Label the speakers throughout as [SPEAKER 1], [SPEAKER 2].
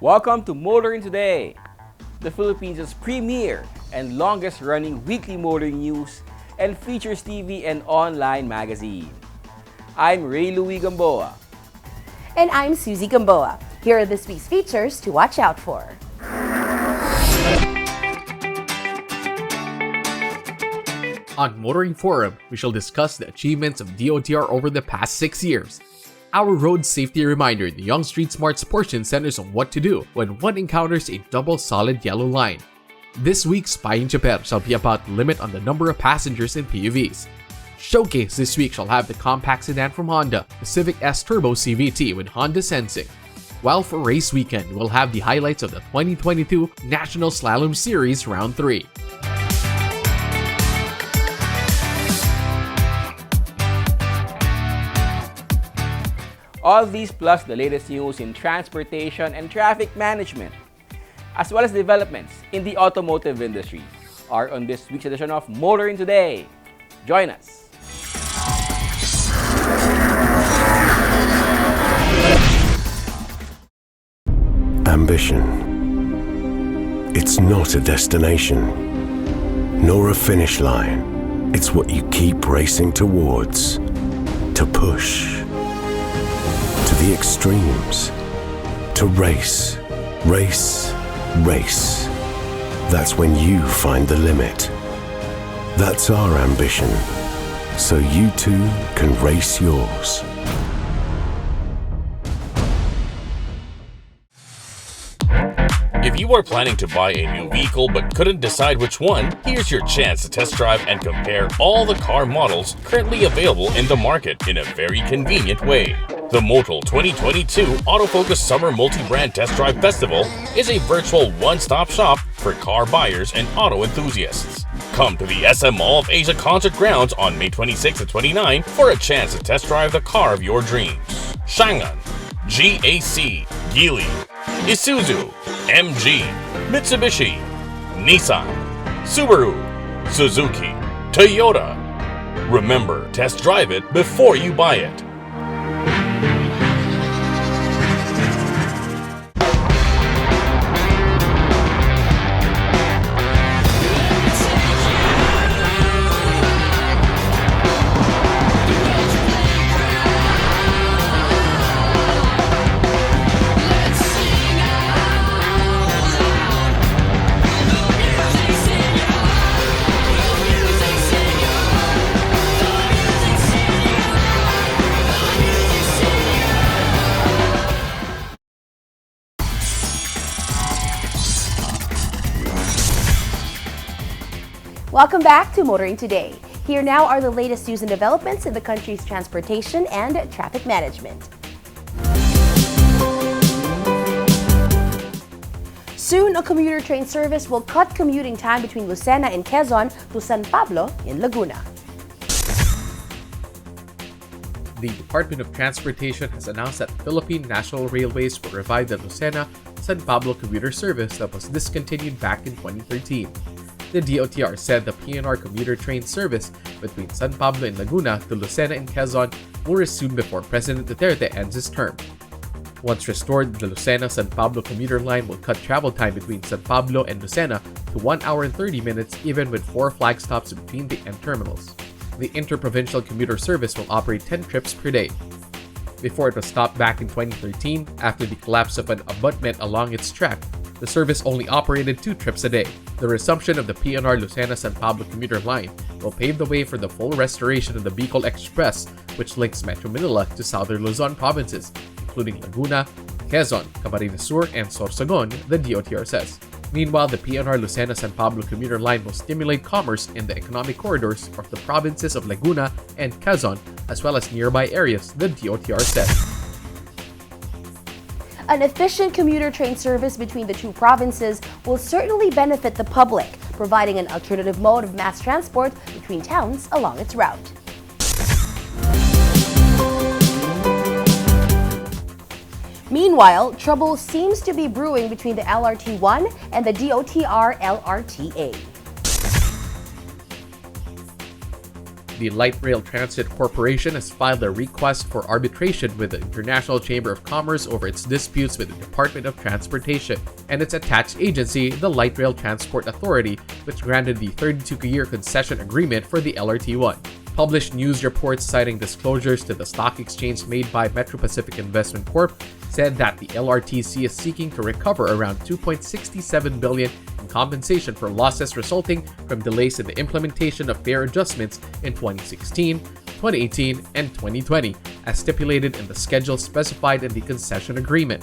[SPEAKER 1] Welcome to Motoring Today, the Philippines' premier and longest-running weekly motoring news and features TV and online magazine. I'm Ray Louie Gamboa.
[SPEAKER 2] And I'm Susie Gamboa. Here are this week's features to watch out for.
[SPEAKER 3] On Motoring Forum, we shall discuss the achievements of DOTR over the past 6 years. Our road safety reminder, the Young Street Smarts portion, centers on what to do when one encounters a double solid yellow line. This week's Spying Chaper shall be about the limit on the number of passengers in PUVs. Showcase this week shall have the compact sedan from Honda, the Civic S Turbo CVT with Honda Sensing. While for race weekend, we'll have the highlights of the 2022 National Slalom Series Round 3.
[SPEAKER 1] All these plus the latest news in transportation and traffic management, as well as developments in the automotive industry, are on this week's edition of Motoring Today. Join us.
[SPEAKER 4] Ambition. It's not a destination, nor a finish line. It's what you keep racing towards, to push. To the extremes, to race, race, race. That's when you find the limit. That's our ambition, so you too can race yours.
[SPEAKER 5] If you are planning to buy a new vehicle but couldn't decide which one, here's your chance to test drive and compare all the car models currently available in the market in a very convenient way. The Motul 2022 Autofocus Summer Multi-Brand Test Drive Festival is a virtual one-stop shop for car buyers and auto enthusiasts. Come to the SM Mall of Asia Concert Grounds on May 26 and 29 for a chance to test drive the car of your dreams. Changan, GAC, Geely, Isuzu, MG, Mitsubishi, Nissan, Subaru, Suzuki, Toyota. Remember, test drive it before you buy it.
[SPEAKER 2] Welcome back to Motoring Today. Here now are the latest news and developments in the country's transportation and traffic management. Soon, a commuter train service will cut commuting time between Lucena and Quezon to San Pablo in Laguna.
[SPEAKER 3] The Department of Transportation has announced that Philippine National Railways will revive the Lucena-San Pablo commuter service that was discontinued back in 2013. The DOTR said the PNR commuter train service between San Pablo and Laguna to Lucena and Quezon will resume before President Duterte ends his term. Once restored, the Lucena-San Pablo commuter line will cut travel time between San Pablo and Lucena to 1 hour and 30 minutes, even with 4 flag stops between the end terminals. The interprovincial commuter service will operate 10 trips per day. Before it was stopped back in 2013, after the collapse of an abutment along its track, the service only operated 2 trips a day. The resumption of the PNR Lucena-San Pablo commuter line will pave the way for the full restoration of the Bicol Express, which links Metro Manila to southern Luzon provinces, including Laguna, Quezon, Camarines Sur, and Sorsogon, the DOTR says. Meanwhile, the PNR Lucena-San Pablo commuter line will stimulate commerce in the economic corridors of the provinces of Laguna and Quezon, as well as nearby areas, the DOTR said.
[SPEAKER 2] An efficient commuter train service between the two provinces will certainly benefit the public, providing an alternative mode of mass transport between towns along its route. Meanwhile, trouble seems to be brewing between the LRT-1 and the DOTR LRTA.
[SPEAKER 3] The Light Rail Transit Corporation has filed a request for arbitration with the International Chamber of Commerce over its disputes with the Department of Transportation and its attached agency, the Light Rail Transport Authority, which granted the 32-year concession agreement for the LRT-1. Published news reports citing disclosures to the stock exchange made by Metro Pacific Investment Corp said that the LRTC is seeking to recover around 2.67 billion in compensation for losses resulting from delays in the implementation of fare adjustments in 2016, 2018, and 2020, as stipulated in the schedule specified in the concession agreement.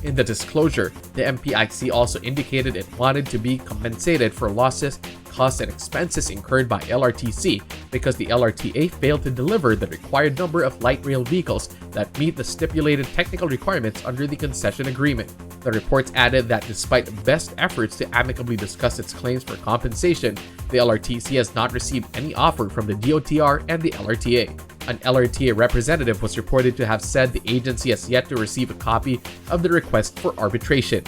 [SPEAKER 3] In the disclosure, the MPIC also indicated it wanted to be compensated for losses, costs, and expenses incurred by LRTC because the LRTA failed to deliver the required number of light rail vehicles that meet the stipulated technical requirements under the concession agreement. The reports added that despite best efforts to amicably discuss its claims for compensation, the LRTC has not received any offer from the DOTR and the LRTA. An LRTA representative was reported to have said the agency has yet to receive a copy of the request for arbitration.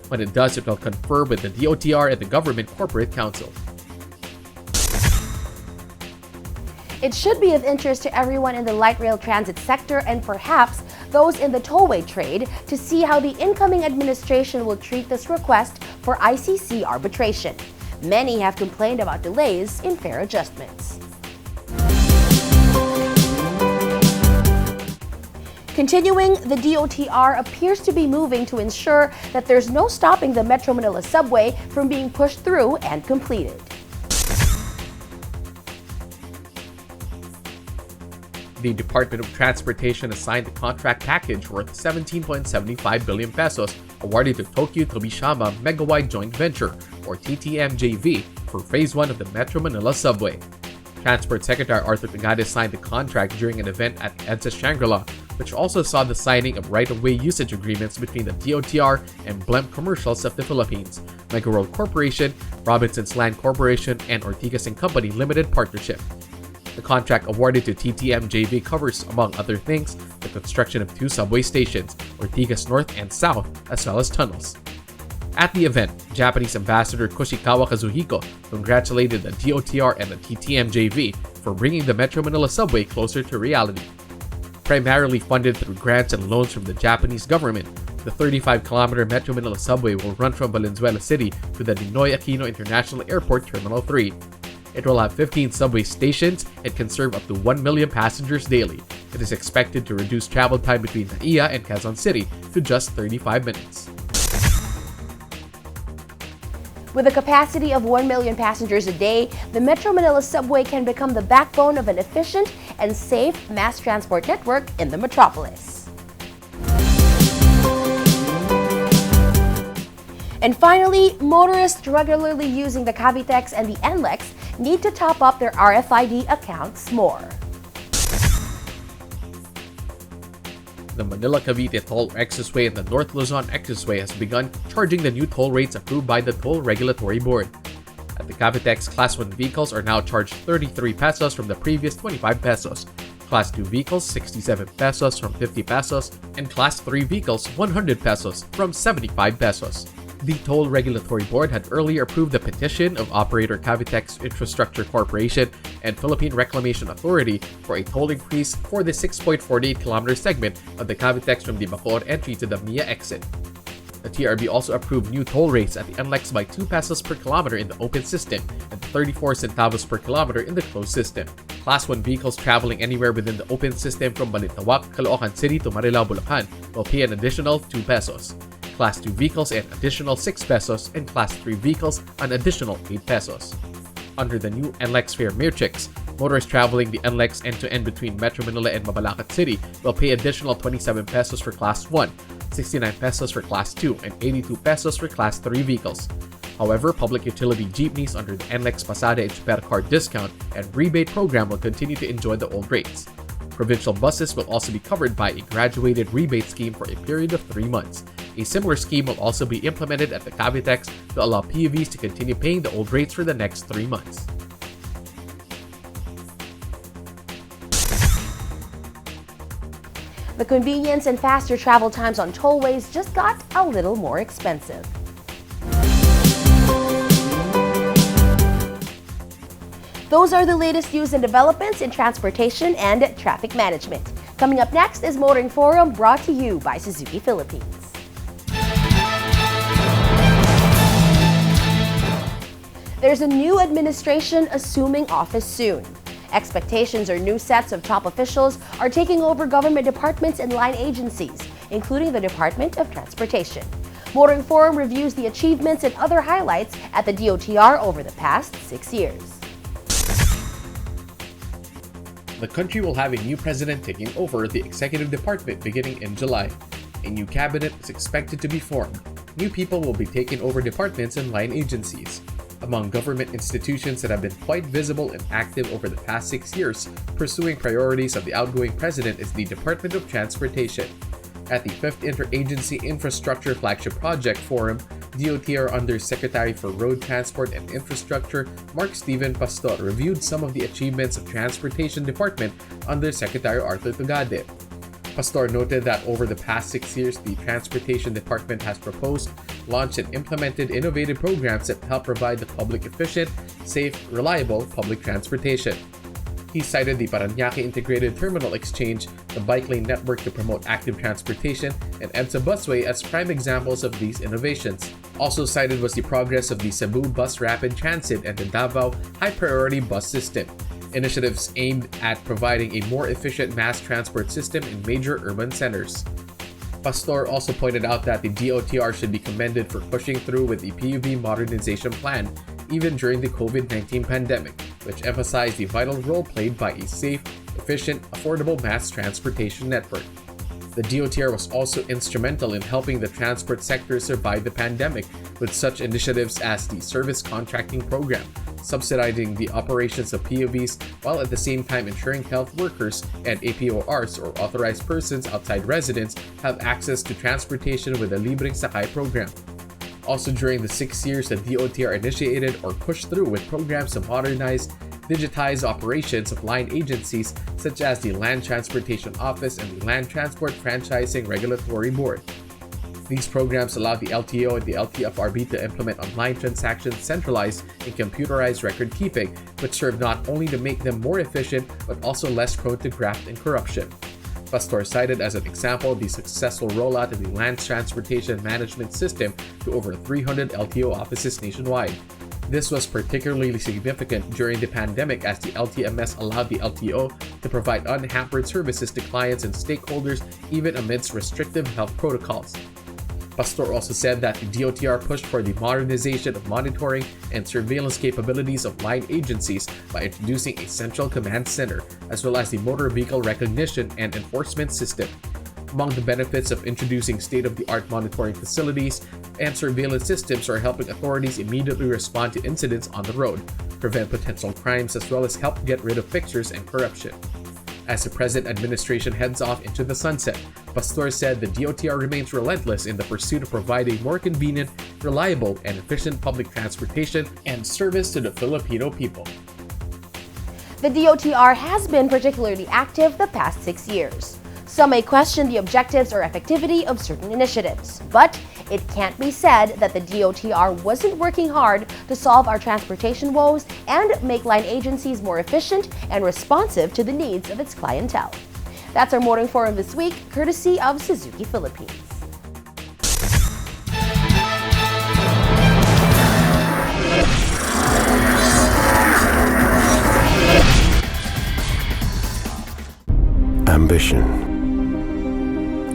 [SPEAKER 3] When it does, it will confer with the DOTR and the Government Corporate Council.
[SPEAKER 2] It should be of interest to everyone in the light rail transit sector and perhaps those in the tollway trade to see how the incoming administration will treat this request for ICC arbitration. Many have complained about delays in fare adjustments. Continuing, the DOTR appears to be moving to ensure that there's no stopping the Metro Manila subway from being pushed through and completed.
[SPEAKER 3] The Department of Transportation assigned the contract package worth 17.75 billion pesos awarded to Tokyo Tobishima Megawide Joint Venture, or TTM-JV, for Phase 1 of the Metro Manila subway. Transport Secretary Arthur Tagades signed the contract during an event at EDSA Shangri-La, which also saw the signing of right-of-way usage agreements between the DOTR and Blem Commercials of the Philippines, Mega World Corporation, Robinson's Land Corporation, and Ortigas & Company Limited Partnership. The contract awarded to TTM-JV covers, among other things, the construction of 2 subway stations, Ortigas North and South, as well as tunnels. At the event, Japanese Ambassador Koshikawa Kazuhiko congratulated the DOTR and the TTM-JV for bringing the Metro Manila subway closer to reality. Primarily funded through grants and loans from the Japanese government, the 35-kilometer Metro Manila subway will run from Valenzuela City to the Ninoy Aquino International Airport Terminal 3. It will have 15 subway stations and can serve up to 1 million passengers daily. It is expected to reduce travel time between NAIA and Quezon City to just 35 minutes.
[SPEAKER 2] With a capacity of 1 million passengers a day, the Metro Manila subway can become the backbone of an efficient and safe mass transport network in the metropolis. And finally, motorists regularly using the Cavitex and the NLEX need to top up their RFID accounts more.
[SPEAKER 3] The Manila-Cavite Toll Expressway and the North Luzon Expressway has begun charging the new toll rates approved by the Toll Regulatory Board. At the Cavitex, Class 1 vehicles are now charged 33 pesos from the previous 25 pesos, Class 2 vehicles 67 pesos from 50 pesos, and Class 3 vehicles 100 pesos from 75 pesos. The Toll Regulatory Board had earlier approved the petition of operator Cavitex Infrastructure Corporation and Philippine Reclamation Authority for a toll increase for the 6.48-kilometer segment of the Cavitex from the Bacoor entry to the MIA exit. The TRB also approved new toll rates at the NLEX by 2 pesos per kilometer in the open system and 34 centavos per kilometer in the closed system. Class 1 vehicles traveling anywhere within the open system from Balintawak, Caloocan City to Marilao, Bulacan will pay an additional 2 pesos. Class 2 vehicles an additional 6 pesos, and Class 3 vehicles an additional 8 pesos. Under the new NLEX fare matrix, Motorists traveling the NLEX end-to-end between Metro Manila and Mabalacat City will pay additional 27 pesos for Class 1, 69 pesos for Class 2, and 82 pesos for Class 3 vehicles. However, public utility jeepneys under the NLEX Pasada and Supercard discount and rebate program will continue to enjoy the old rates. Provincial buses will also be covered by a graduated rebate scheme for a period of 3 months. A similar scheme will also be implemented at the Cavitex to allow PUVs to continue paying the old rates for the next 3 months.
[SPEAKER 2] The convenience and faster travel times on tollways just got a little more expensive. Those are the latest news and developments in transportation and traffic management. Coming up next is Motoring Forum, brought to you by Suzuki Philippines. There's a new administration assuming office soon. Expectations or new sets of top officials are taking over government departments and line agencies, including the Department of Transportation. Motoring Forum reviews the achievements and other highlights at the DOTR over the past 6 years.
[SPEAKER 3] The country will have a new president taking over the executive department beginning in July. A new cabinet is expected to be formed. New people will be taking over departments and line agencies. Among government institutions that have been quite visible and active over the past 6 years, pursuing priorities of the outgoing president is the Department of Transportation. At the 5th Interagency Infrastructure Flagship Project Forum, DOTR Undersecretary for Road Transport and Infrastructure Mark Steven Pastor reviewed some of the achievements of Transportation Department under Secretary Arthur Tugade. Pastor noted that over the past 6 years, the Transportation Department has proposed, launched, and implemented innovative programs that help provide the public efficient, safe, reliable public transportation. He cited the Parañaque Integrated Terminal Exchange, the bike lane network to promote active transportation, and EDSA Busway as prime examples of these innovations. Also cited was the progress of the Cebu Bus Rapid Transit and the Davao High Priority Bus System, initiatives aimed at providing a more efficient mass transport system in major urban centers. Pastor also pointed out that the DOTR should be commended for pushing through with the PUV modernization plan even during the COVID-19 pandemic, which emphasized the vital role played by a safe, efficient, affordable mass transportation network. The DOTR was also instrumental in helping the transport sector survive the pandemic with such initiatives as the Service Contracting Program, subsidizing the operations of PUVs while at the same time ensuring health workers and APORs or authorized persons outside residence have access to transportation with the Libreng Sakay program. Also during the 6 years, the DOTR initiated or pushed through with programs to modernize, digitize operations of line agencies such as the Land Transportation Office and the Land Transport Franchising Regulatory Board. These programs allow the LTO and the LTFRB to implement online transactions centralized and computerized record keeping, which serve not only to make them more efficient but also less prone to graft and corruption. Pastor cited as an example the successful rollout of the Land Transportation Management System to over 300 LTO offices nationwide. This was particularly significant during the pandemic as the LTMS allowed the LTO to provide unhampered services to clients and stakeholders even amidst restrictive health protocols. Pastor also said that the DOTR pushed for the modernization of monitoring and surveillance capabilities of line agencies by introducing a central command center, as well as the motor vehicle recognition and enforcement system. Among the benefits of introducing state-of-the-art monitoring facilities and surveillance systems are helping authorities immediately respond to incidents on the road, prevent potential crimes, as well as help get rid of fixtures and corruption. As the present administration heads off into the sunset, Pastor said the DOTR remains relentless in the pursuit of providing more convenient, reliable, and efficient public transportation and service to the Filipino people.
[SPEAKER 2] The DOTR has been particularly active the past 6 years. Some may question the objectives or effectivity of certain initiatives, but it can't be said that the DOTR wasn't working hard to solve our transportation woes and make line agencies more efficient and responsive to the needs of its clientele. That's our Motoring Forum this week, courtesy of Suzuki Philippines.
[SPEAKER 4] Ambition.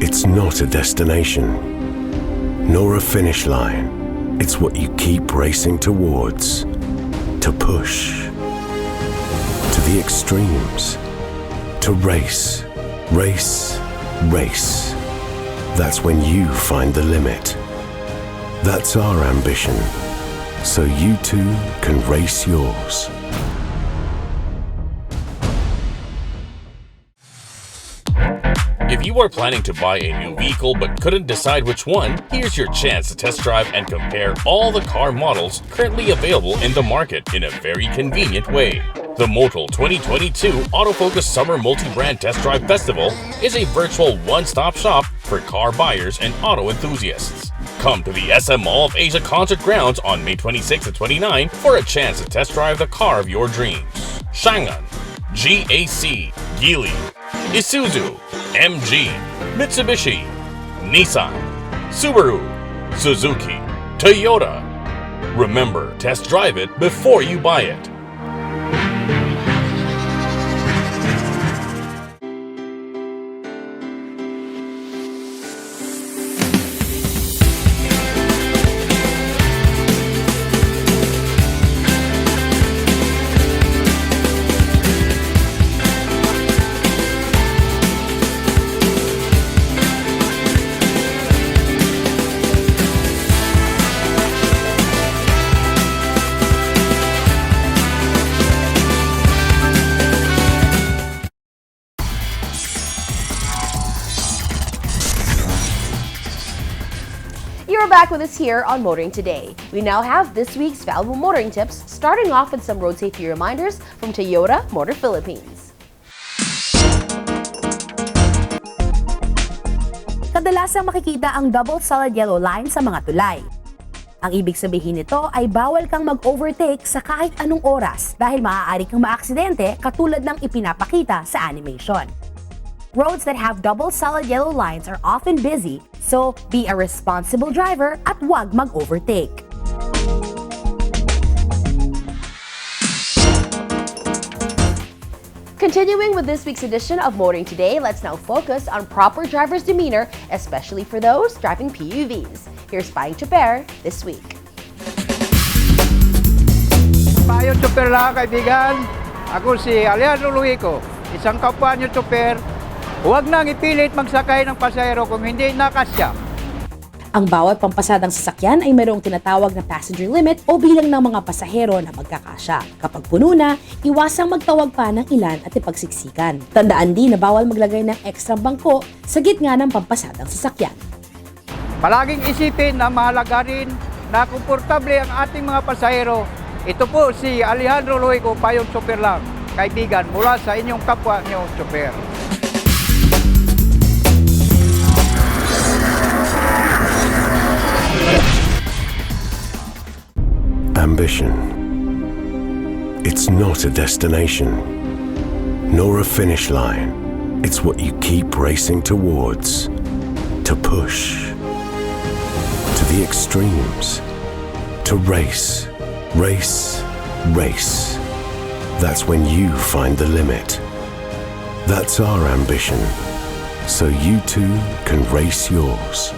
[SPEAKER 4] It's not a destination, nor a finish line. It's what you keep racing towards. To push. To the extremes, to race, race, race. That's when you find the limit. That's our ambition, so you too can race yours.
[SPEAKER 5] If you are planning to buy a new vehicle but couldn't decide which one, here's your chance to test drive and compare all the car models currently available in the market in a very convenient way. The Motul 2022 Autofocus Summer Multi-Brand Test Drive Festival is a virtual one-stop shop for car buyers and auto enthusiasts. Come to the SM Mall of Asia Concert Grounds on May 26 and 29 for a chance to test drive the car of your dreams. Changan, GAC, Geely, Isuzu, MG, Mitsubishi, Nissan, Subaru, Suzuki, Toyota. Remember, test drive it before you buy it.
[SPEAKER 2] You're back with us here on Motoring Today. We now have this week's valuable motoring tips, starting off with some road safety reminders from Toyota Motor Philippines.
[SPEAKER 6] Kadalasang makikita ang double solid yellow line sa mga tulay. Ang ibig sabihin nito ay bawal kang mag-overtake sa kahit anong oras dahil maaari kang maaksidente katulad ng ipinapakita sa animation. Roads that have double solid yellow lines are often busy, so be a responsible driver at huwag mag-overtake.
[SPEAKER 2] Continuing with this week's edition of Motoring Today, let's now focus on proper driver's demeanor, especially for those driving PUVs. Here's Payong Choper this week.
[SPEAKER 7] Payong Choper lang, kaibigan. Ako si Alejandro Luico, isang kapwa niyo choper. Huwag nang ipilit magsakay ng pasahero kung hindi nakasya.
[SPEAKER 6] Ang bawat pampasadang sasakyan ay mayroong tinatawag na passenger limit o bilang ng mga pasahero na magkakasya. Kapag puno na, iwasang magtawag pa ng ilan at ipagsiksikan. Tandaan din na bawal maglagay ng ekstra bangko sa gitna ng pampasadang sasakyan.
[SPEAKER 7] Palaging isipin na mahalaga rin na komportable ang ating mga pasahero. Ito po si Alejandro Luico, Payong Choper lang, kaibigan mula sa inyong kapwa niyo choper.
[SPEAKER 4] Ambition. It's not a destination, nor a finish line. It's what you keep racing towards, to push, to the extremes, to race, race, race. That's when you find the limit. That's our ambition, so you too can race yours.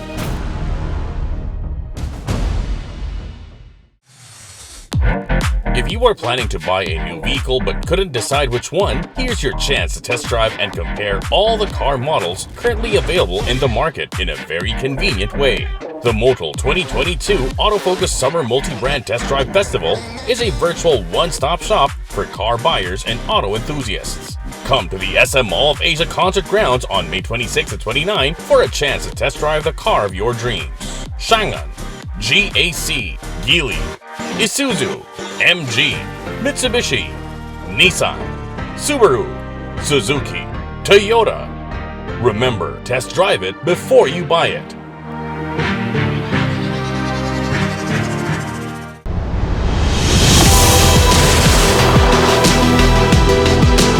[SPEAKER 5] If you are planning to buy a new vehicle but couldn't decide which one, here's your chance to test drive and compare all the car models currently available in the market in a very convenient way. The Motul 2022 Autofocus Summer Multi-Brand Test Drive Festival is a virtual one-stop shop for car buyers and auto enthusiasts. Come to the SM Mall of Asia Concert Grounds on May 26 and 29 for a chance to test drive the car of your dreams. Changan, GAC, Geely, Isuzu, MG, Mitsubishi, Nissan, Subaru, Suzuki, Toyota. Remember, test drive it before you buy it.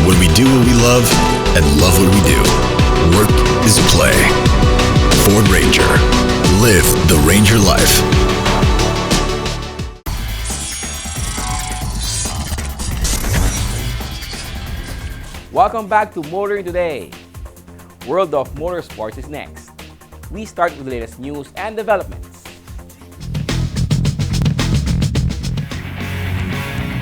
[SPEAKER 8] When we do what we love and love what we do, work is play. Ford Ranger. Live the Ranger life.
[SPEAKER 1] Welcome back to Motoring Today. World of Motorsports is next. We start with the latest news and developments.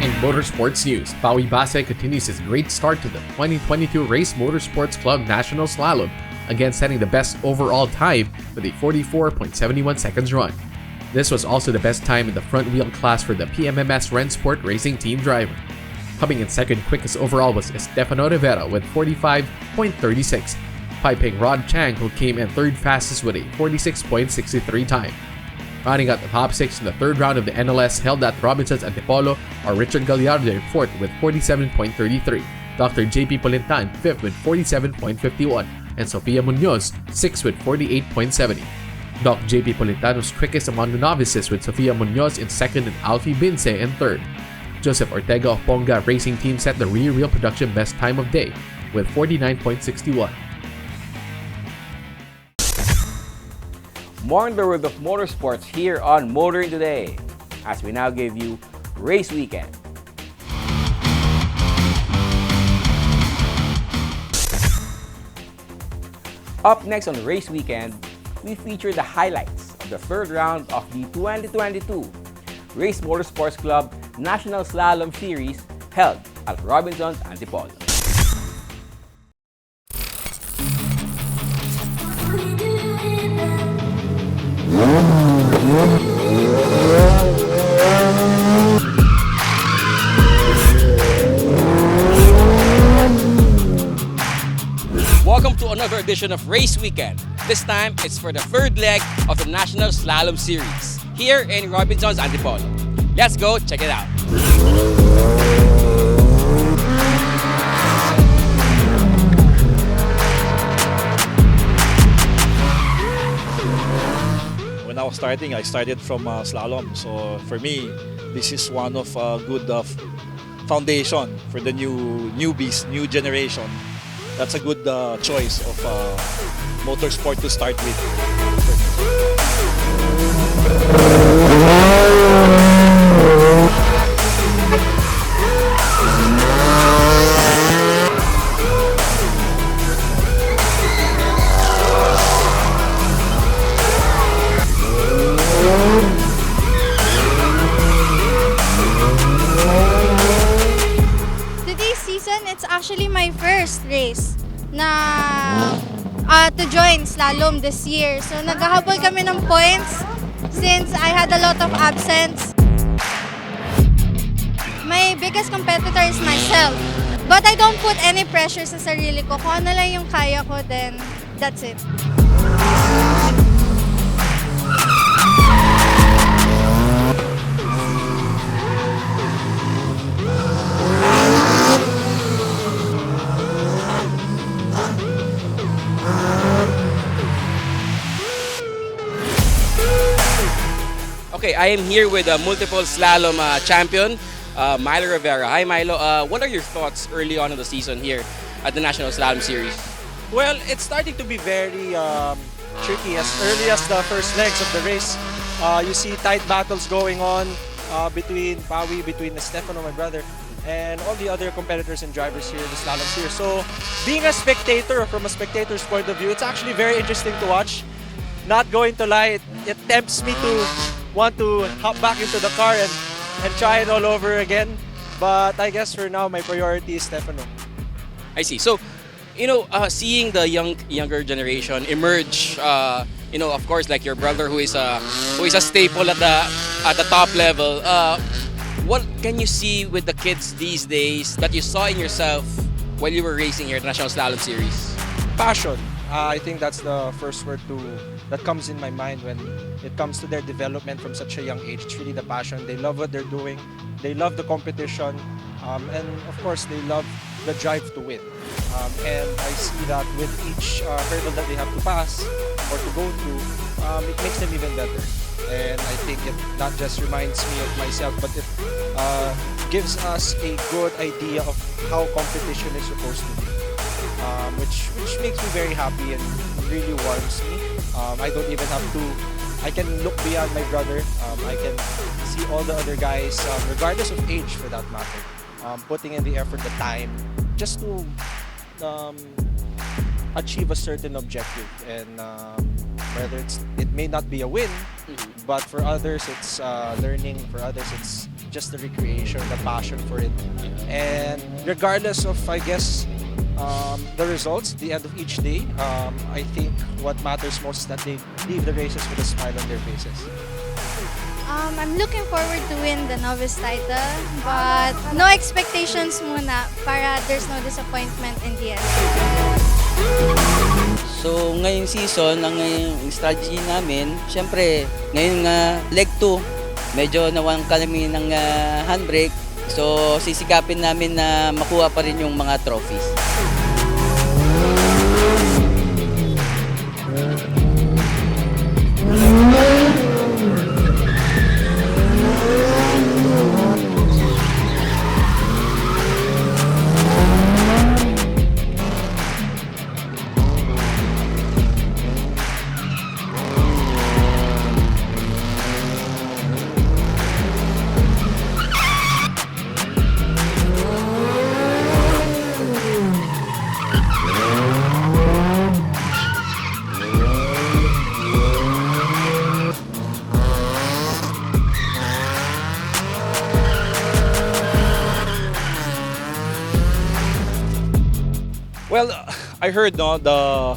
[SPEAKER 9] In
[SPEAKER 3] motorsports news. Pawi Base continues his great start to the 2022 Race Motorsports Club National Slalom, again setting the best overall time with a 44.71 seconds run. This was also the best time in the front wheel class for the PMMS Rennsport Racing Team driver. Coming in second quickest overall was Estefano Rivera with 45.36, piping Rod Chang, who came in third fastest with a 46.63 time. Rounding out the top 6 in the third round of the NLS held at Robinson's Antipolo are Richard Gallardo in 4th with 47.33, Dr. JP Polintan 5th with 47.51, and Sofia Munoz 6th with 48.70. Doc JP Polintan was quickest among the novices with Sofia Munoz in 2nd and Alfie Bince in 3rd. Joseph Ortega of Ponga Racing Team set the rear wheel production best time of day with 49.61.
[SPEAKER 1] More in the world of motorsports here on Motoring Today, as we now give you Race Weekend. Up next on Race Weekend, we feature the highlights of the third round of the 2022 Race Motorsports Club National Slalom Series held at Robinson's Antipolo. Welcome to another edition of Race Weekend. This time, it's for the third leg of the National Slalom Series here in Robinson's Antipolo. Let's go check it out.
[SPEAKER 9] When I was starting, I started from slalom. So for me, this is one of good foundation for the newbies, new generation. That's a good choice of motorsport to start with.
[SPEAKER 10] Today's season, it's actually my first race na to join slalom this year. So naghahabol kami ng points since I had a lot of absence. My biggest competitor is myself. But I don't put any pressure sa sarili ko. Kung ano lang yung kaya ko, then that's it.
[SPEAKER 1] Okay, I am here with a multiple slalom champion, Milo Rivera. Hi Milo, what are your thoughts early on in the season here at the National Slalom Series?
[SPEAKER 11] Well, it's starting to be very tricky as early as the first legs of the race. You see tight battles going on between Pawi, between Estefano, my brother, and all the other competitors and drivers here in the slalom series. So being a spectator, from a spectator's point of view, it's actually very interesting to watch. Not going to lie, it tempts me to want to hop back into the car and try it all over again. But I guess for now, my priority is Stefano.
[SPEAKER 1] I see. So, seeing the younger generation emerge, of course, like your brother who is a staple at the top level. What can you see with the kids these days that you saw in yourself while you were racing here at the National Slalom Series?
[SPEAKER 11] Passion. I think that's the first word that comes in my mind when it comes to their development from such a young age. It's really the passion. They love what they're doing. They love the competition. And of course, they love the drive to win. And I see that with each hurdle that they have to pass or to go through, it makes them even better. And I think it not just reminds me of myself, but it gives us a good idea of how competition is supposed to be. Which makes me very happy and really warms me. I don't even have to, I can look beyond my brother. I can see all the other guys, regardless of age for that matter, putting in the effort, the time, just to achieve a certain objective. And whether it may not be a win, but for others it's learning, for others it's just the recreation, the passion for it. And regardless of, I guess, the results, the end of each day, I think what matters most is that they leave the races with a smile on their faces.
[SPEAKER 10] I'm looking forward to win the novice title, but no expectations muna para there's no disappointment in the end.
[SPEAKER 12] So ngayong season, ang ngayong strategy namin, syempre ngayon nga leg 2, medyo nawang kami ng handbrake. So sisikapin namin na makuha pa rin yung mga trophies.
[SPEAKER 9] Well, I heard the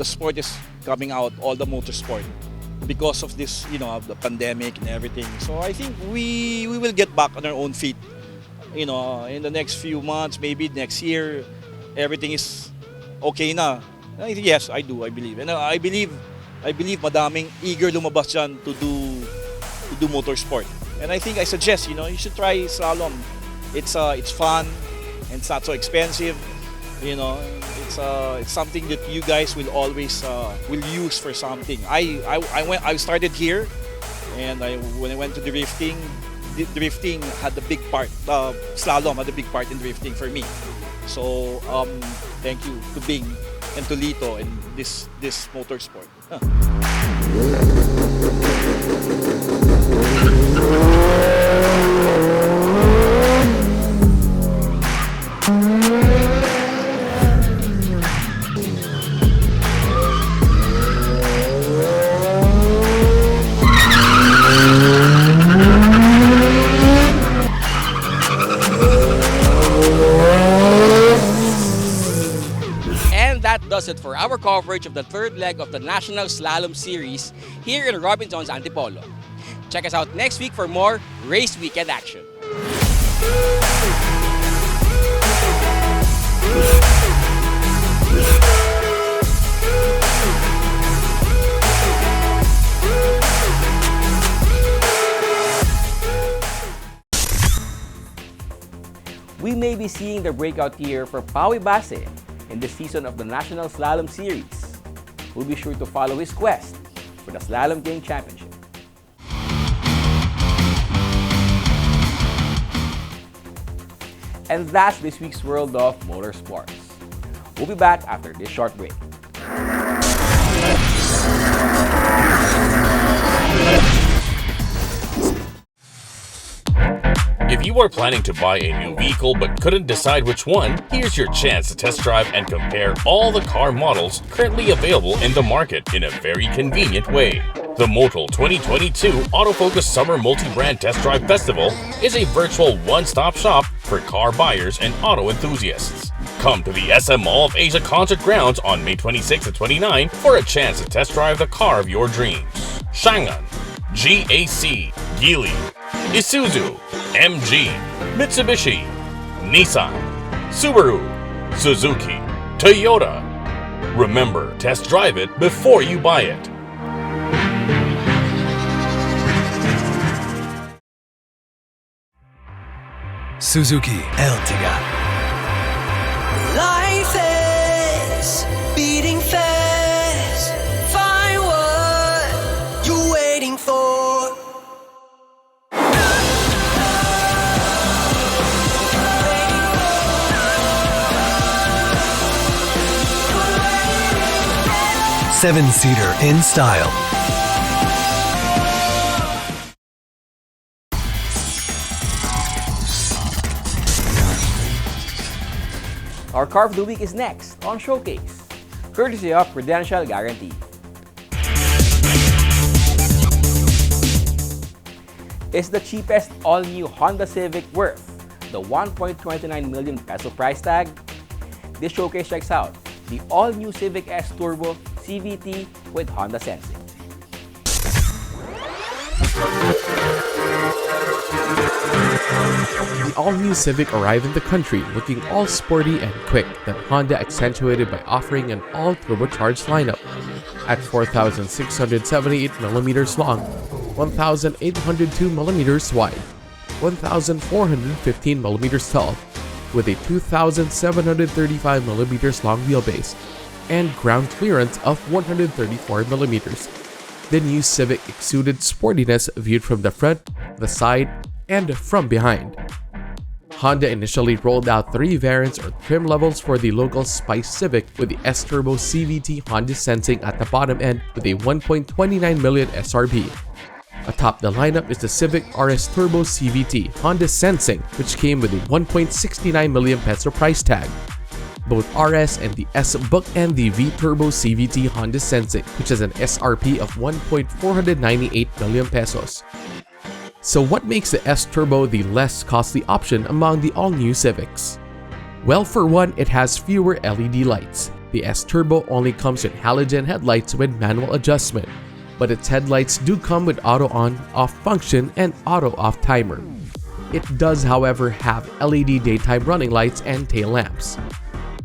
[SPEAKER 9] sport is coming out, all the motorsport, because of this, the pandemic and everything. So I think we will get back on our own feet. In the next few months, maybe next year, everything is okay na. Yes, I do. I believe, and I believe madaming eager lumabas dyan to do motorsport. And I think I suggest, you should try slalom. It's fun and it's not so expensive. It's something that you guys will always will use for something. I started here, and when I went to drifting had a big part. Slalom had a big part in drifting for me. So thank you to Bing and to Lito and this motorsport.
[SPEAKER 1] Does it for our coverage of the third leg of the National Slalom Series here in Robinson's Antipolo. Check us out next week for more race weekend action. We may be seeing the breakout year for Pawi Base in the season of the National Slalom Series. We'll be sure to follow his quest for the Slalom King Championship. And that's this week's World of Motorsports. We'll be back after this short break.
[SPEAKER 5] If you are planning to buy a new vehicle but couldn't decide which one, here's your chance to test drive and compare all the car models currently available in the market in a very convenient way. The Motul 2022 Autofocus Summer Multi-Brand Test Drive Festival is a virtual one-stop shop for car buyers and auto enthusiasts. Come to the SM Mall of Asia Concert Grounds on May 26 and 29 for a chance to test drive the car of your dreams. Changan, GAC, Geely, Isuzu, MG, Mitsubishi, Nissan, Subaru, Suzuki, Toyota. Remember, test drive it before you buy it.
[SPEAKER 13] Suzuki Ertiga.
[SPEAKER 14] Life is beating fast. Find what you're waiting for.
[SPEAKER 13] Seven-seater in style.
[SPEAKER 1] Our car of the week is next on Showcase, courtesy of Prudential Guarantee. Is the cheapest all-new Honda Civic worth the 1.29 million peso price tag? This showcase checks out the all-new Civic S Turbo CVT with Honda Sensing.
[SPEAKER 3] The all-new Civic arrived in the country looking all sporty and quick that Honda accentuated by offering an all-turbocharged lineup. At 4,678mm long, 1,802mm wide, 1,415mm tall, with a 2,735mm long wheelbase, and ground clearance of 134mm. The new Civic exuded sportiness viewed from the front, the side, and from behind. Honda initially rolled out 3 variants or trim levels for the local Spice Civic, with the S-Turbo CVT Honda Sensing at the bottom end with a 1.29 million SRP. Atop the lineup is the Civic RS Turbo CVT Honda Sensing, which came with a 1.69 million peso price tag. Both RS and the S bookend the V-Turbo CVT Honda Sensing, which has an SRP of 1.498 million pesos. So what makes the S-Turbo the less costly option among the all-new Civics? Well, for one, it has fewer LED lights. The S-Turbo only comes with halogen headlights with manual adjustment, but its headlights do come with auto on-off function and auto off timer. It does, however, have LED daytime running lights and tail lamps.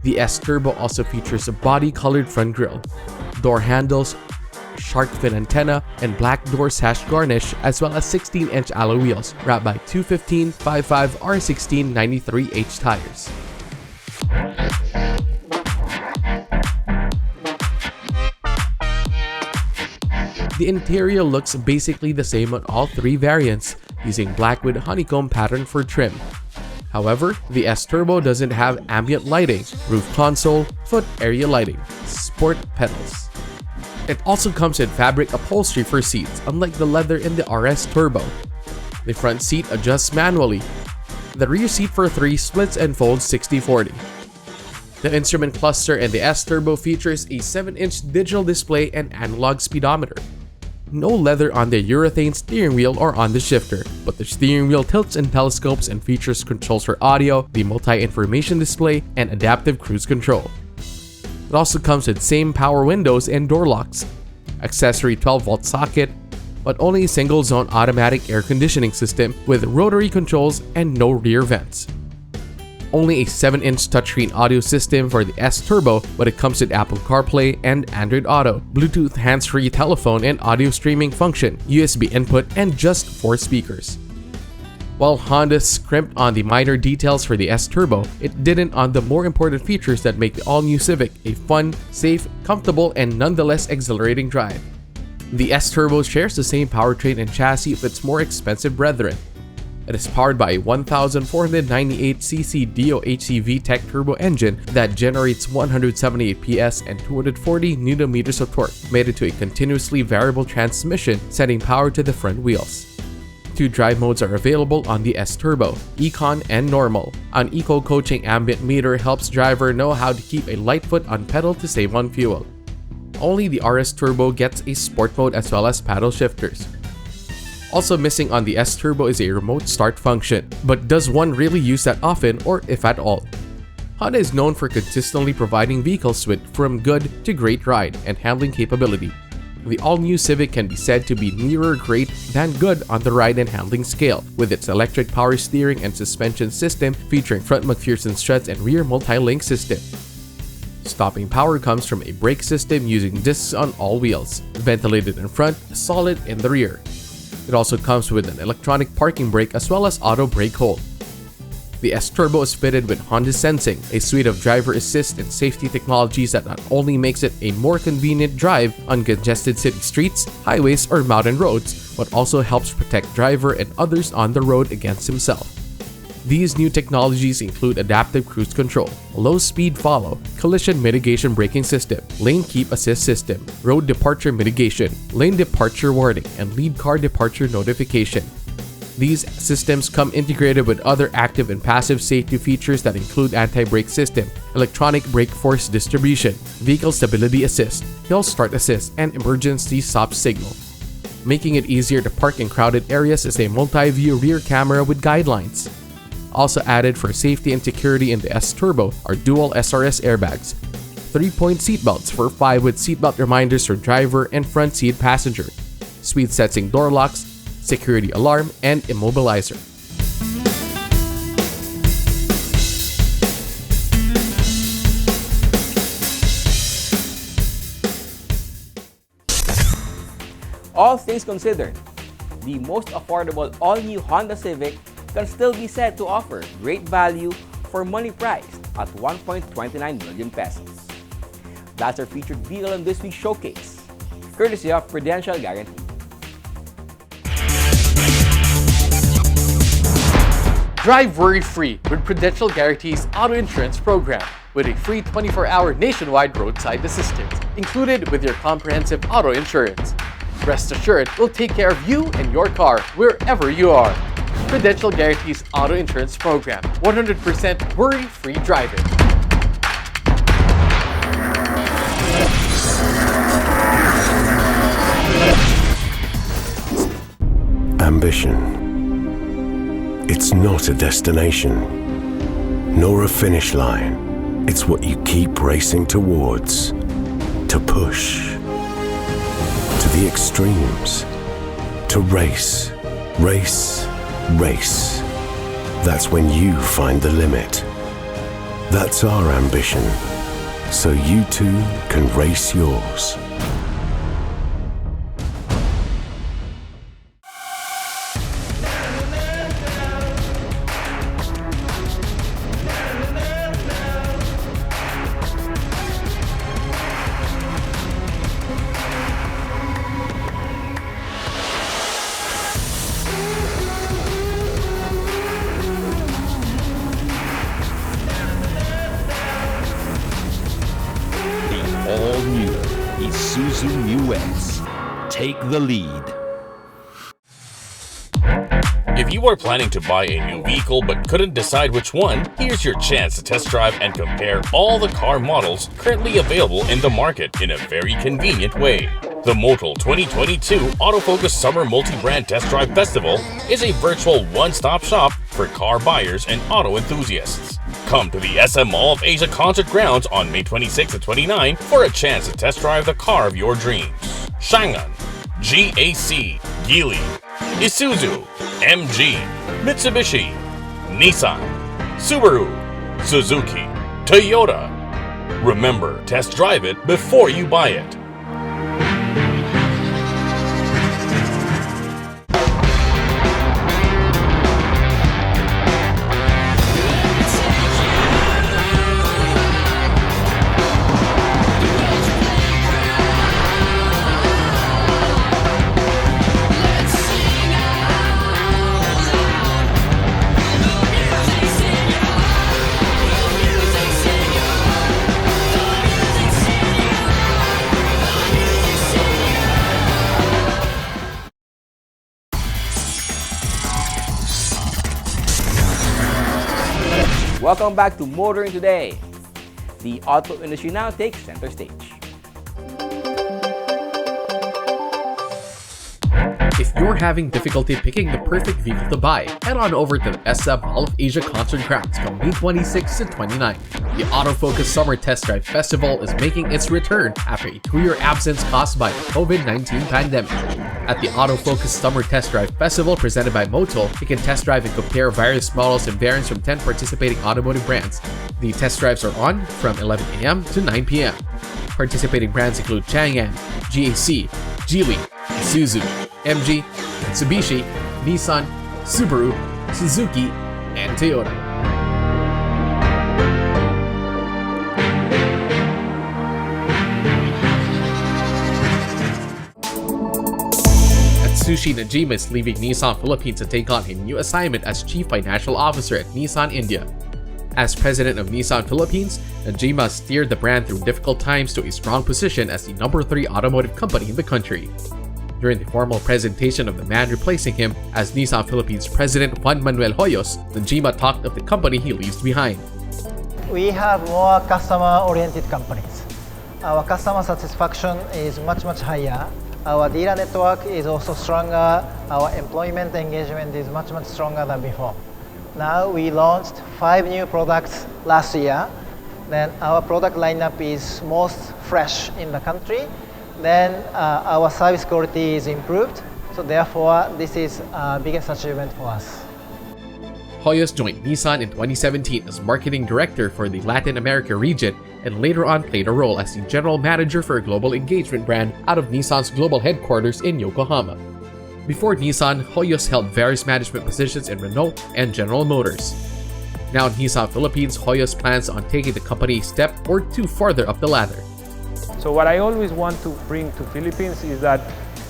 [SPEAKER 3] The S-Turbo also features a body-colored front grille, door handles, shark fin antenna, and black door sash garnish, as well as 16-inch alloy wheels wrapped by 215/55 R16 93H tires. The interior looks basically the same on all 3 variants, using black with honeycomb pattern for trim. However, the S-Turbo doesn't have ambient lighting, roof console, foot area lighting, sport pedals. It also comes with fabric upholstery for seats, unlike the leather in the RS Turbo. The front seat adjusts manually. The rear seat for 3 splits and folds 60/40. The instrument cluster in the S-Turbo features a 7-inch digital display and analog speedometer. No leather on the urethane steering wheel or on the shifter, but the steering wheel tilts and telescopes and features controls for audio, the multi-information display, and adaptive cruise control. It also comes with same power windows and door locks, accessory 12-volt socket, but only a single-zone automatic air conditioning system with rotary controls and no rear vents. Only a 7-inch touchscreen audio system for the S-Turbo, but it comes with Apple CarPlay and Android Auto, Bluetooth hands-free telephone and audio streaming function, USB input, and just 4 speakers. While Honda scrimped on the minor details for the S-Turbo, it didn't on the more important features that make the all-new Civic a fun, safe, comfortable, and nonetheless exhilarating drive. The S-Turbo shares the same powertrain and chassis of its more expensive brethren. It is powered by a 1,498cc DOHC VTEC turbo engine that generates 178 PS and 240 Nm of torque, mated to a continuously variable transmission, sending power to the front wheels. 2 drive modes are available on the S-Turbo, Econ and Normal. An Eco Coaching ambient meter helps driver know how to keep a light foot on pedal to save on fuel. Only the RS Turbo gets a sport mode as well as paddle shifters. Also missing on the S-Turbo is a remote start function, but does one really use that often or if at all? Honda is known for consistently providing vehicles with from good to great ride and handling capability. The all-new Civic can be said to be nearer great than good on the ride and handling scale, with its electric power steering and suspension system featuring front McPherson struts and rear multi-link system. Stopping power comes from a brake system using discs on all wheels, ventilated in front, solid in the rear. It also comes with an electronic parking brake as well as auto brake hold. The S-Turbo is fitted with Honda Sensing, a suite of driver assist and safety technologies that not only makes it a more convenient drive on congested city streets, highways, or mountain roads, but also helps protect driver and others on the road against himself. These new technologies include adaptive cruise control, low speed follow, collision mitigation braking system, lane keep assist system, road departure mitigation, lane departure warning, and lead car departure notification. These systems come integrated with other active and passive safety features that include anti-brake system, electronic brake force distribution, vehicle stability assist, hill start assist, and emergency stop signal. Making it easier to park in crowded areas is a multi-view rear camera with guidelines. Also added for safety and security in the S-Turbo are dual SRS airbags, 3-point seatbelts for 5 with seatbelt reminders for driver and front seat passenger, speed-sensing door locks, security alarm, and immobilizer.
[SPEAKER 1] All things considered, the most affordable all-new Honda Civic can still be said to offer great value for money priced at 1.29 million pesos. That's our featured vehicle in this week's showcase, courtesy of Prudential Guarantee.
[SPEAKER 3] Drive worry-free with Prudential Guarantee's auto insurance program with a free 24-hour nationwide roadside assistance included with your comprehensive auto insurance. Rest assured, we'll take care of you and your car wherever you are. Prudential Guarantee's auto insurance program, 100% worry-free driving.
[SPEAKER 4] Ambition. It's not a destination, nor a finish line. It's what you keep racing towards, to push, to the extremes, to race, race, race. That's when you find the limit. That's our ambition, so you too can race yours.
[SPEAKER 15] All-new Isuzu Mu X. Take the lead.
[SPEAKER 5] If you are planning to buy a new vehicle but couldn't decide which one, here's your chance to test drive and compare all the car models currently available in the market in a very convenient way. The Motul 2022 Autofocus Summer Multi-Brand Test Drive Festival is a virtual one-stop shop for car buyers and auto enthusiasts. Come to the SM Mall of Asia Concert Grounds on May 26 and 29 for a chance to test drive the car of your dreams. Changan, GAC, Geely, Isuzu, MG, Mitsubishi, Nissan, Subaru, Suzuki, Toyota. Remember, test drive it before you buy it.
[SPEAKER 1] Welcome back to Motoring Today. The auto industry now takes center stage.
[SPEAKER 3] If you're having difficulty picking the perfect vehicle to buy, head on over to the SM Mall of Asia Concert Grounds from May 26 to 29. The Autofocus Summer Test Drive Festival is making its return after a 2-year absence caused by the COVID-19 pandemic. At the Autofocus Summer Test Drive Festival presented by Motul, you can test drive and compare various models and variants from 10 participating automotive brands. The test drives are on from 11 a.m. to 9 p.m. Participating brands include Changan, GAC, Geely, Isuzu, MG, Mitsubishi, Nissan, Subaru, Suzuki, and Toyota. Atsushi Najima is leaving Nissan Philippines to take on a new assignment as Chief Financial Officer at Nissan India. As President of Nissan Philippines, Najima steered the brand through difficult times to a strong position as the number 3 automotive company in the country. During the formal presentation of the man replacing him as Nissan Philippines President Juan Manuel Hoyos, Najima talked of the company he leaves behind.
[SPEAKER 16] We have more customer-oriented companies. Our customer satisfaction is much higher Our dealer network is also stronger. Our employment engagement is much stronger than before. Now we launched 5 new products last year. Then our product lineup is most fresh in the country. Then our service quality is improved. So therefore, this is the biggest achievement for us.
[SPEAKER 3] Hoyos joined Nissan in 2017 as marketing director for the Latin America region and later on played a role as the general manager for a global engagement brand out of Nissan's global headquarters in Yokohama. Before Nissan, Hoyos held various management positions in Renault and General Motors. Now in Nissan Philippines, Hoyos plans on taking the company a step or two farther up the ladder.
[SPEAKER 17] So what I always want to bring to Philippines is that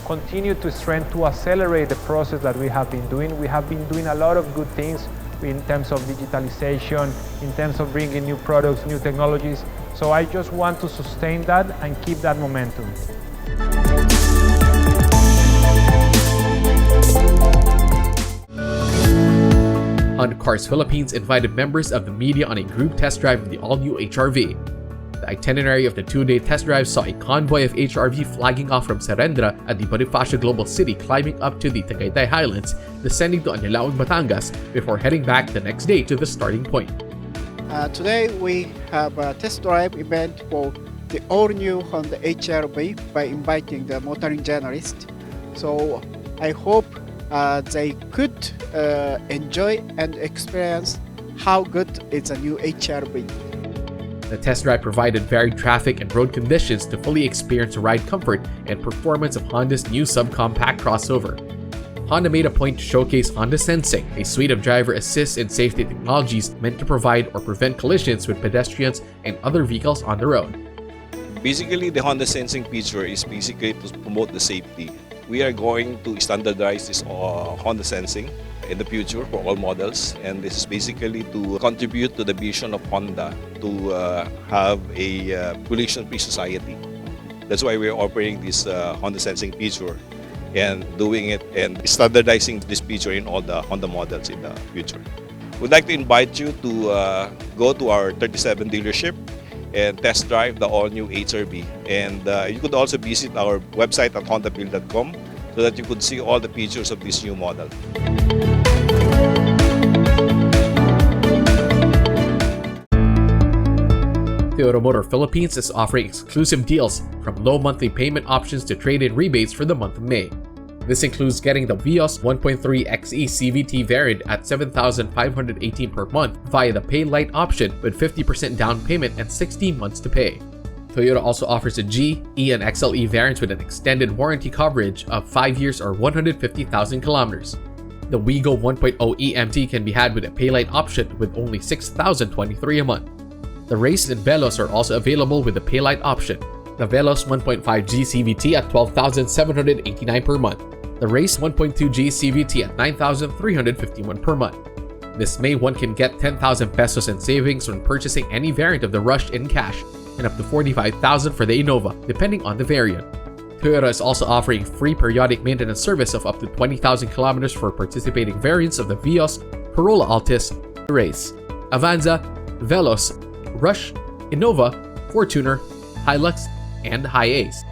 [SPEAKER 17] continue to strengthen, to accelerate the process that we have been doing. We have been doing a lot of good things in terms of digitalization, in terms of bringing new products, new technologies. So I just want to sustain that and keep that momentum.
[SPEAKER 3] Honda Cars Philippines invited members of the media on a group test drive of the all-new HR-V. The itinerary of the 2-day test drive saw a convoy of HR-V flagging off from Serendra at the Bonifacio Global City, climbing up to the Tagaytay Highlands, descending to Anilaog, Batangas, before heading back the next day to the starting point.
[SPEAKER 18] Today we have a test drive event for the all-new Honda HR-V by inviting the motoring journalists. So I hope they could enjoy and experience how good is a new HR-V.
[SPEAKER 3] The test drive provided varied traffic and road conditions to fully experience the ride comfort and performance of Honda's new subcompact crossover. Honda made a point to showcase Honda Sensing, a suite of driver assist and safety technologies meant to provide or prevent collisions with pedestrians and other vehicles on the road.
[SPEAKER 19] Basically, the Honda Sensing feature is basically to promote the safety. We are going to standardize this Honda Sensing in the future for all models, and this is basically to contribute to the vision of Honda to have a pollution-free society. That's why we're operating this Honda Sensing feature and doing it and standardizing this feature in all the Honda models in the future. We'd like to invite you to go to our 37 dealership and test drive the all-new HR-V. And you could also visit our website at hondabuild.com so that you could see all the features of this new model.
[SPEAKER 3] Toyota Motor Philippines is offering exclusive deals from low monthly payment options to trade-in rebates for the month of May. This includes getting the Vios 1.3 XE CVT variant at 7,518 per month via the Pay Light option with 50% down payment and 16 months to pay. Toyota also offers a G, E, and XLE variants with an extended warranty coverage of 5 years or 150,000 kilometers. The Wigo 1.0 EMT can be had with a Pay Light option with only 6,023 a month. The Race and Velos are also available with the Pay Light option. The Velos 1.5G CVT at 12,789 per month. The Race 1.2G CVT at 9,351 per month. This May, one can get 10,000 pesos in savings when purchasing any variant of the Rush in cash, and up to 45,000 for the Innova, depending on the variant. Toyota is also offering free periodic maintenance service of up to 20,000 kilometers for participating variants of the Vios, Corolla Altis, Race, Avanza, Velos, Rush, Innova, Fortuner, Hilux, and Hiace.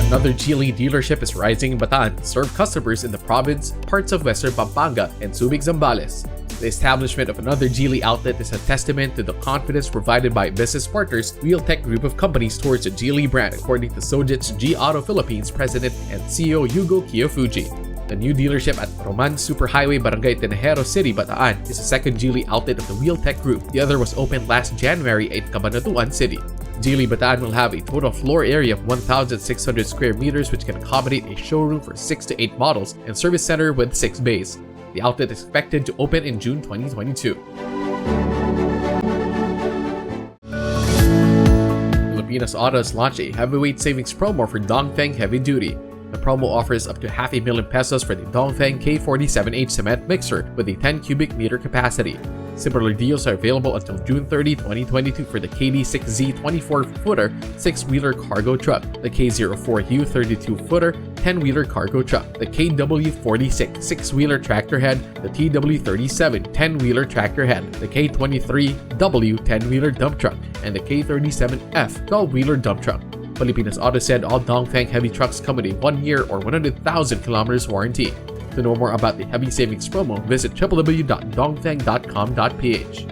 [SPEAKER 3] Another Geely dealership is rising in Bataan to serve customers in the province, parts of Western Pampanga, and Subic Zambales. The establishment of another Geely outlet is a testament to the confidence provided by business partners Wheeltech Group of companies towards the Geely brand, according to Sojitz G Auto Philippines President and CEO Yugo Kiyofuji. The new dealership at Roman Superhighway, Barangay Tinajero City, Bataan is the second Geely outlet of the Wheeltech Group. The other was opened last January in Cabanatuan City. Geely Bataan will have a total floor area of 1,600 square meters, which can accommodate a showroom for 6 to 8 models and service center with 6 bays. The outlet is expected to open in June 2022. Filipinas Autos launched a heavyweight savings promo for Dongfeng Heavy Duty. The promo offers up to 500,000 pesos for the Dongfeng K47H cement mixer with a 10 cubic meter capacity. Similar deals are available until June 30, 2022 for the KD6Z 24-footer 6-wheeler cargo truck, the K04U 32-footer 10-wheeler cargo truck, the KW46 6-wheeler tractor head, the TW37 10-wheeler tractor head, the K23W 10-wheeler dump truck, and the K37F 12-wheeler dump truck. Filipinas Auto said all Dongfeng heavy trucks come with a 1-year or 100,000 kilometers warranty. To know more about the heavy savings promo, visit www.dongfeng.com.ph.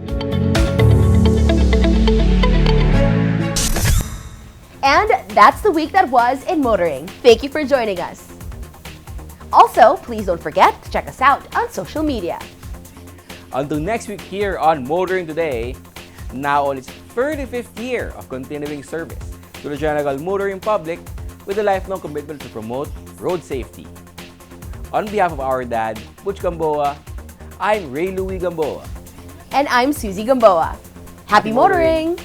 [SPEAKER 2] And that's the week that was in motoring. Thank you for joining us. Also, please don't forget to check us out on social media.
[SPEAKER 1] Until next week here on Motoring Today, now on its 35th year of continuing service to the general motoring public with a lifelong commitment to promote road safety. On behalf of our dad, Butch Gamboa, I'm Ray Louie Gamboa.
[SPEAKER 2] And I'm Susie Gamboa. Happy motoring!